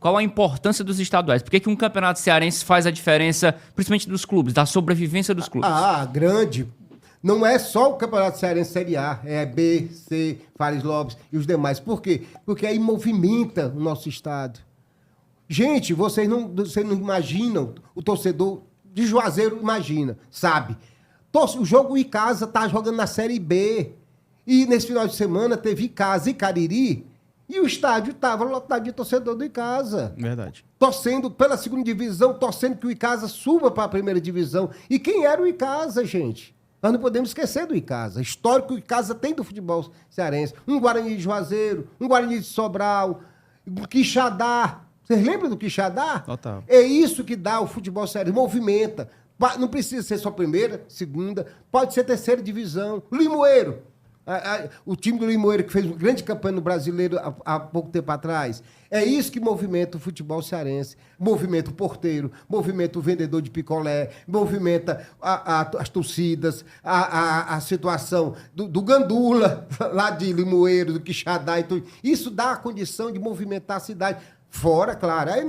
qual a importância dos estaduais? Por que um campeonato cearense faz a diferença, principalmente dos clubes, da sobrevivência dos clubes? Grande. Não é só o Campeonato Cearense Série A, é B, C, Fares Lopes e os demais. Por quê? Porque aí movimenta o nosso estado. Gente, vocês não imaginam, o torcedor de Juazeiro imagina, sabe? O jogo Icasa tá jogando na Série B. E nesse final de semana teve Icasa e Cariri. E o estádio estava lotado de torcedor do Icasa. Verdade. Torcendo pela segunda divisão, torcendo que o Icasa suba para a primeira divisão. E quem era o Icasa, gente? Nós não podemos esquecer do Icasa. Histórico que o Icasa tem do futebol cearense. Um Guarani de Juazeiro, um Guarani de Sobral, um Quixadá. Vocês lembram do Quixadá? Total. É isso que dá o futebol cearense. Movimenta. Não precisa ser só primeira, segunda. Pode ser terceira divisão. Limoeiro. O time do Limoeiro, que fez uma grande campanha no Brasileiro há pouco tempo atrás. É isso que movimenta o futebol cearense. Movimenta o porteiro, movimenta o vendedor de picolé, movimenta as torcidas, a situação do Gandula, lá de Limoeiro, do Quixadá e tudo. Isso dá a condição de movimentar a cidade. Fora, claro, aí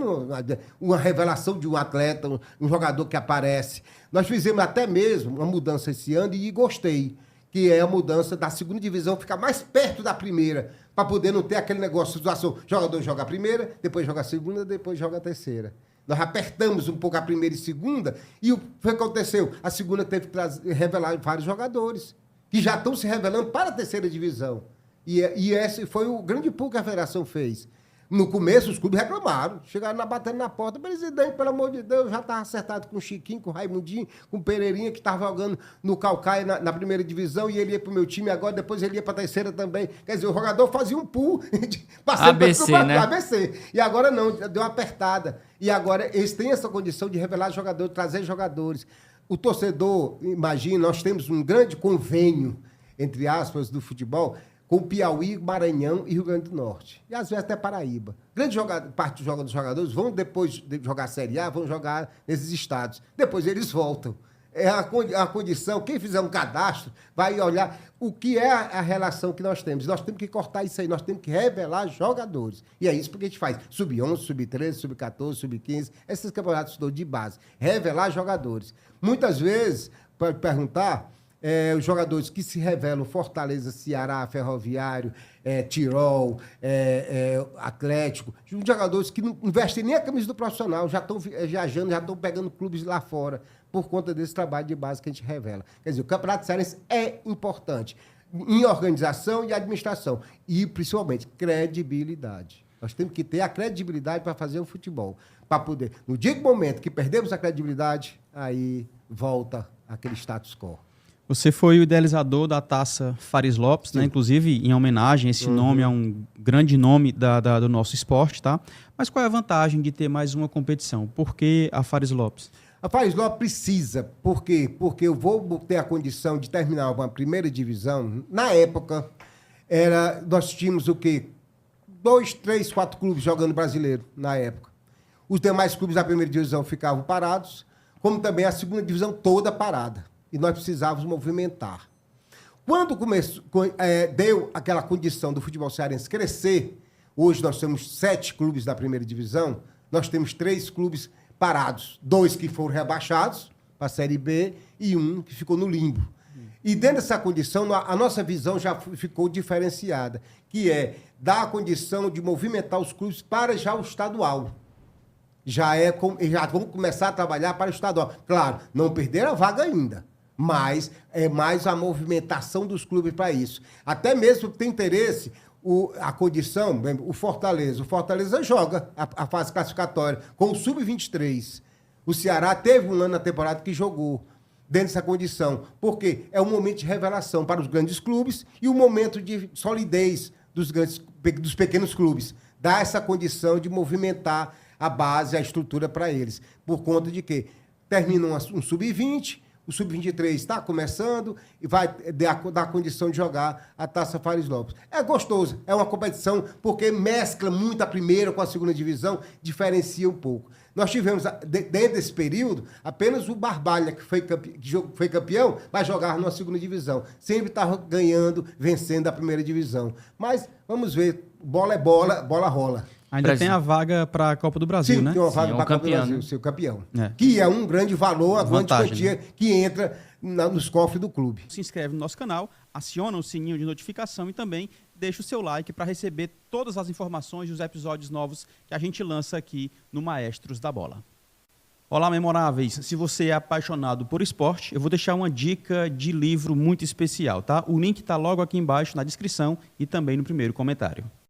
uma revelação de um atleta, um jogador que aparece. Nós fizemos até mesmo uma mudança esse ano e gostei, que é a mudança da segunda divisão ficar mais perto da primeira, para poder não ter aquele negócio, situação, o jogador joga a primeira, depois joga a segunda, depois joga a terceira. Nós apertamos um pouco a primeira e segunda, e o que aconteceu? A segunda teve que revelar vários jogadores, que já estão se revelando para a terceira divisão. E esse foi o grande pulo que a federação fez. No começo, os clubes reclamaram. Chegaram batendo na porta. Presidente, pelo amor de Deus, já estava acertado com o Chiquinho, com o Raimundinho, com o Pereirinha, que estava jogando no Caucaia na primeira divisão, e ele ia para o meu time agora, depois ele ia para a terceira também. Quer dizer, o jogador fazia um pulo, ABC, né? ABC. E agora não, deu uma apertada. E agora eles têm essa condição de revelar jogadores, trazer jogadores. O torcedor, imagina, nós temos um grande convênio, entre aspas, do futebol, com Piauí, Maranhão e Rio Grande do Norte. E às vezes até Paraíba. Parte dos jogadores vão, depois de jogar a Série A, vão jogar nesses estados. Depois eles voltam. É a condição, quem fizer um cadastro vai olhar o que é a relação que nós temos. Nós temos que cortar isso aí, nós temos que revelar jogadores. E é isso que a gente faz. Sub-11, sub-13, sub-14, sub-15, esses campeonatos todos de base. Revelar jogadores. Muitas vezes, para perguntar... os jogadores que se revelam, Fortaleza, Ceará, Ferroviário, Tirol, Atlético, jogadores que não investem nem a camisa do profissional, já estão viajando, já estão pegando clubes lá fora, por conta desse trabalho de base que a gente revela. Quer dizer, o Campeonato Cearense é importante em organização e administração, e principalmente credibilidade. Nós temos que ter a credibilidade para fazer o futebol, para poder, no dia e momento que perdemos a credibilidade, aí volta aquele status quo. Você foi o idealizador da Taça Fares Lopes, né? Inclusive em homenagem, esse nome é um grande nome do nosso esporte, tá? Mas qual é a vantagem de ter mais uma competição? Por que a Fares Lopes? A Fares Lopes precisa. Por quê? Porque eu vou ter a condição de terminar uma primeira divisão. Na época, nós tínhamos o quê? 2, 3, 4 clubes jogando brasileiro na época. Os demais clubes da primeira divisão ficavam parados, como também a segunda divisão toda parada. E nós precisávamos movimentar. Quando deu aquela condição do futebol cearense crescer, hoje nós temos 7 clubes da primeira divisão, nós temos 3 clubes parados, 2 que foram rebaixados para a Série B e 1 que ficou no limbo. E dentro dessa condição, a nossa visão já ficou diferenciada, que é dar a condição de movimentar os clubes para já o estadual. Já vamos começar a trabalhar para o estadual. Claro, não perderam a vaga ainda, mas é mais a movimentação dos clubes para isso. Até mesmo tem interesse a condição, o Fortaleza. O Fortaleza joga a fase classificatória com o Sub-23. O Ceará teve um ano na temporada que jogou dentro dessa condição, porque é um momento de revelação para os grandes clubes e um momento de solidez dos pequenos clubes. Dá essa condição de movimentar a base, a estrutura para eles. Por conta de que termina um Sub-20, o Sub-23 está começando e vai dar a condição de jogar a Taça Fares Lopes. É gostoso, é uma competição porque mescla muito a primeira com a segunda divisão, diferencia um pouco. Nós tivemos, dentro desse período, apenas o Barbalha, que foi campeão, vai jogar numa segunda divisão. Sempre estava ganhando, vencendo a primeira divisão. Mas, vamos ver, bola é bola, bola rola. Ainda tem a vaga para a Copa do Brasil, Sim, né? tem uma vaga Sim, é o para a Copa do campeão, Brasil, né? ser o campeão. É. Que é um grande valor, a grande Vantagem, quantia que entra nos cofres do clube. Se inscreve no nosso canal, aciona o sininho de notificação e também deixa o seu like para receber todas as informações dos episódios novos que a gente lança aqui no Maestros da Bola. Olá, memoráveis! Se você é apaixonado por esporte, eu vou deixar uma dica de livro muito especial, tá? O link está logo aqui embaixo na descrição e também no primeiro comentário.